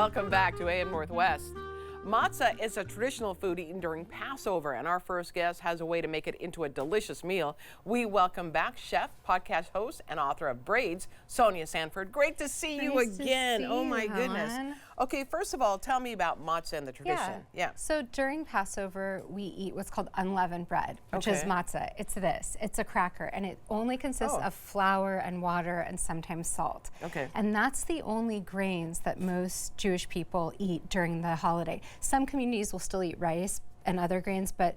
Welcome back to AM Northwest. Matzah is a traditional food eaten during Passover, and our first guest has a way to make it into a delicious meal. We welcome back chef, podcast host, and author of Braids, Sonya Sanford. Great to see you again. To see oh my you, goodness. Helen. Okay, first of all, tell me about matzah and the tradition. Yeah. So during Passover, we eat what's called unleavened bread, which is matzah. It's this. It's a cracker, and it only consists of flour and water and sometimes salt. Okay. And that's the only grains that most Jewish people eat during the holiday. Some communities will still eat rice and other grains, but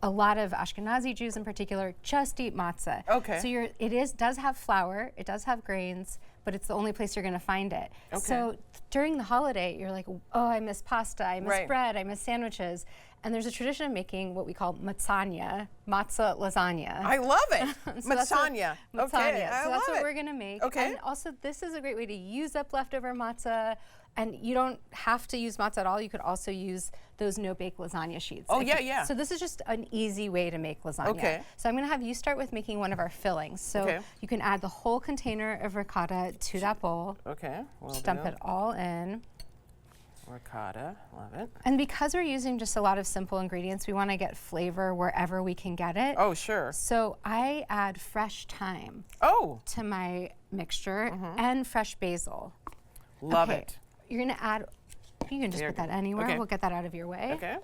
a lot of Ashkenazi Jews in particular just eat matzah. Okay. So it does have flour, it does have grains, but it's the only place you're going to find it. Okay. So during the holiday, you're like, oh, I miss pasta, I miss Right. bread, I miss sandwiches. And there's a tradition of making what we call matzah lasagna. I love it. So that's Matzah. Okay, I so love that's what it. we're gonna make. Okay. And also, this is a great way to use up leftover matzah. And you don't have to use matzah at all. You could also use those no-bake lasagna sheets. Oh, yeah. So this is just an easy way to make lasagna. Okay. So I'm gonna have you start with making one of our fillings. So you can add the whole container of ricotta to that bowl. Okay, we'll Just dump it all in. Ricotta, love it. And because we're using just a lot of simple ingredients, we want to get flavor wherever we can get it. Oh, sure. So I add fresh thyme to my mixture and fresh basil. Love it. You're going to add, you can just put that anywhere. Okay. We'll get that out of your way. Okay.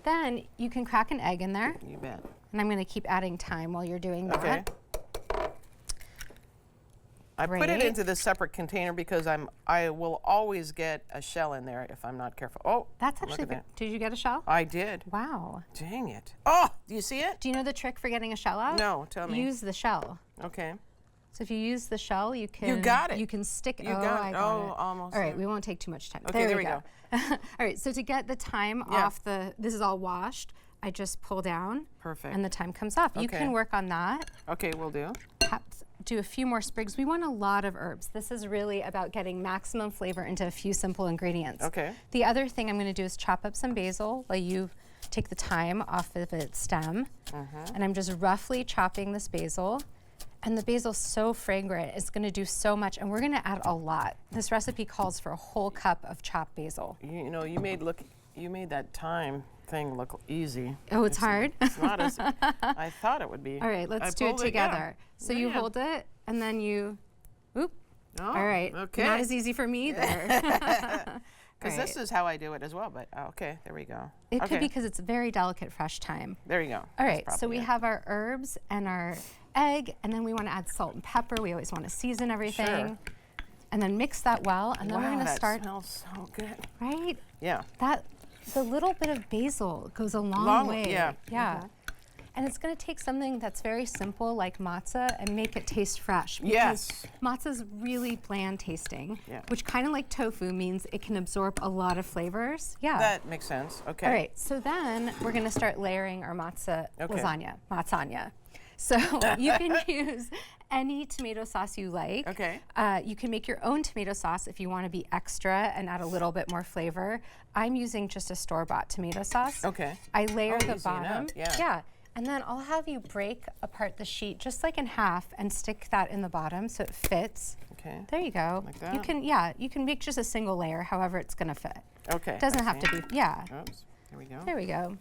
Then you can crack an egg in there. You bet. And I'm going to keep adding thyme while you're doing that. Okay. I put it into this separate container because I will always get a shell in there if I'm not careful. Oh, that's actually good. Did you get a shell? I did. Wow. Dang it. Oh, do you see it? Do you know the trick for getting a shell out? No, tell me. Use the shell. Okay. So if you use the shell, you can. You got it. You can stick. You got it. I got it. Almost. All right, we won't take too much time. Okay, there we go. All right, so to get the thyme off this is all washed. I just pull down. Perfect. And the thyme comes off. You can work on that. Okay, we'll do. Do a few more sprigs. We want a lot of herbs. This is really about getting maximum flavor into a few simple ingredients. Okay. The other thing I'm going to do is chop up some basil while you take the thyme off of its stem. And I'm just roughly chopping this basil. And the basil's so fragrant, it's going to do so much, and we're going to add a lot. This recipe calls for a whole cup of chopped basil. You know, you made that thyme thing look easy. Oh, it's hard? It's not as I thought it would be. All right, let's do it together. So you hold it, and then you, oop. Oh, all right. Okay. Not as easy for me either. Because this is how I do it as well, but okay, there we go. It could be because it's very delicate fresh thyme. There you go. All right, so we have our herbs and our egg, and then we want to add salt and pepper. We always want to season everything. Sure. And then mix that well, and then we're going to start. That smells so good. Right? Yeah. The little bit of basil goes a long way. Yeah. Yeah. And it's going to take something that's very simple like matzah and make it taste fresh. Yes. Matzah's really bland tasting, Yeah. which kind of like tofu means it can absorb a lot of flavors. Yeah. That makes sense. Okay. All right, so then we're going to start layering our matzah lasagna. So you can use any tomato sauce you like. Okay. You can make your own tomato sauce if you want to be extra and add a little bit more flavor. I'm using just a store-bought tomato sauce. Okay. I layer the easy bottom. enough. Yeah. And then I'll have you break apart the sheet just like in half and stick that in the bottom so it fits. Okay. There you go. Like that? You can make just a single layer, however it's going to fit. Okay. Doesn't have to be, Oops. There we go. There we go.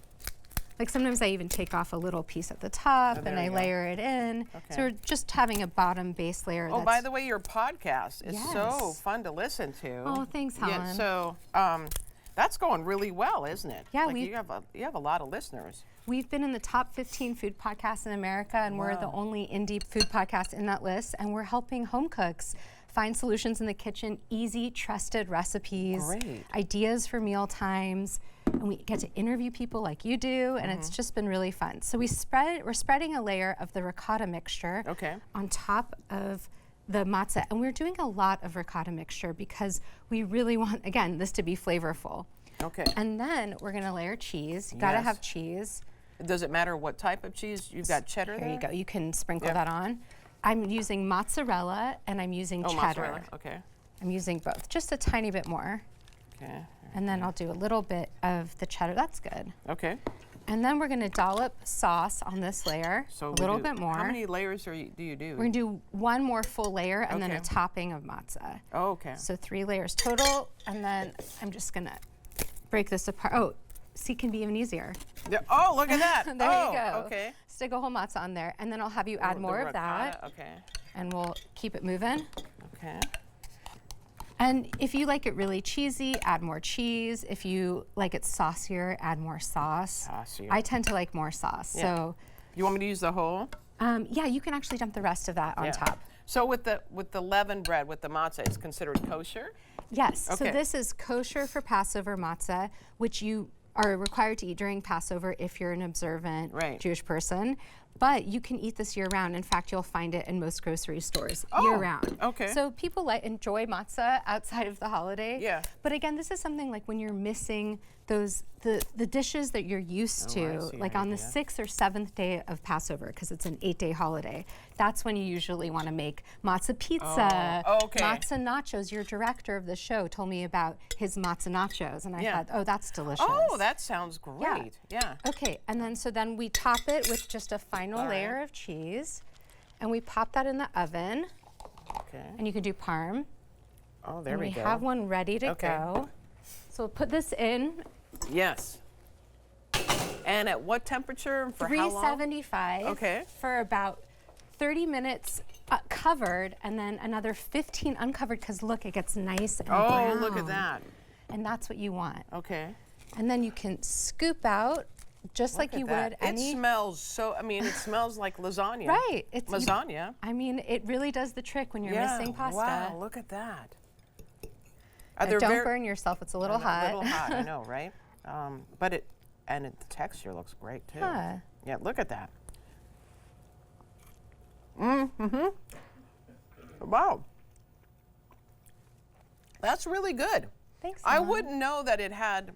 Like sometimes I even take off a little piece at the top and I layer it in. Okay. So we're just having a bottom base layer. Oh, by the way, your podcast is so Yes. fun to listen to. Oh, thanks, Helen. Yeah, so that's going really well, isn't it? Yeah, like you have a lot of listeners. We've been in the top 15 food podcasts in America, and we're the only indie food podcast in that list, and we're helping home cooks find solutions in the kitchen, easy, trusted recipes, ideas for meal times, and we get to interview people like you do, and it's just been really fun. So we're spreading a layer of the ricotta mixture on top of the matzah, and we're doing a lot of ricotta mixture because we really want, again, this to be flavorful. Okay. And then we're gonna layer cheese. You gotta have cheese. Does it matter what type of cheese? You've got cheddar there? Here you go. You can sprinkle that on. I'm using mozzarella and I'm using cheddar. Mozzarella. Okay. I'm using both, just a tiny bit more. Okay. And then I'll do a little bit of the cheddar. That's good. Okay. And then we're going to dollop sauce on this layer, a little bit more. How many layers do you do? We're going to do one more full layer and then a topping of matzah. Oh, okay. So 3 layers total, and then I'm just going to break this apart. Oh, see, can be even easier. Yeah. Oh, look at that. There you go. Okay. Stick a whole matzah on there, and then I'll have you add more of that. Okay. And we'll keep it moving. Okay. And if you like it really cheesy, add more cheese. If you like it saucier, add more sauce. Saucier. I tend to like more sauce. Yeah. So, you want me to use the whole? yeah, you can actually dump the rest of that on top. So with the leavened bread, with the matzah, it's considered kosher? Yes. Okay. So this is kosher for Passover matzah, which you are required to eat during Passover if you're an observant Jewish person. But you can eat this year-round. In fact, you'll find it in most grocery stores year-round. Okay. So people enjoy matzah outside of the holiday. Yeah. But again, this is something like when you're missing the dishes that you're used to, like on the 6th or 7th day of Passover, because it's an 8-day holiday. That's when you usually want to make matzah pizza, matzah nachos. Your director of the show told me about his matzah nachos, and I thought, oh, that's delicious. Oh, that sounds great. Yeah. Okay, and then we top it with just a final layer of cheese, and we pop that in the oven. Okay. And you can do parm. Oh, there we go. We have one ready to go. So we'll put this in. Yes. And at what temperature? For how long? 375. Okay. For about 30 minutes covered, and then another 15 uncovered, because look, it gets nice and brown. Oh, look at that. And that's what you want. Okay. And then you can scoop out just like you would any. It smells so, I mean, it smells like lasagna. Right. It's lasagna. I mean, it really does the trick when you're missing pasta. Wow, look at that. Don't burn yourself. It's a little hot. A little hot, I know, right? But the texture looks great too. Yeah, look at that. Wow. That's really good. Thanks, I Mom. wouldn't know that it had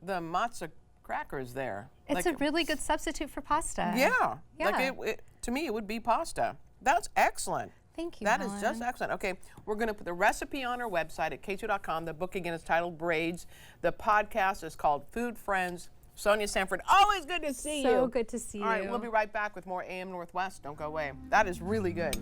the matzah crackers there. It's a really good substitute for pasta. Yeah. Like to me, it would be pasta. That's excellent. Thank you, That is just excellent. Okay, we're going to put the recipe on our website at k2.com. The book again is titled Braids. The podcast is called Food Friends. Sonya Sanford, always good to see you. So good to see you. All right, we'll be right back with more AM Northwest. Don't go away. That is really good.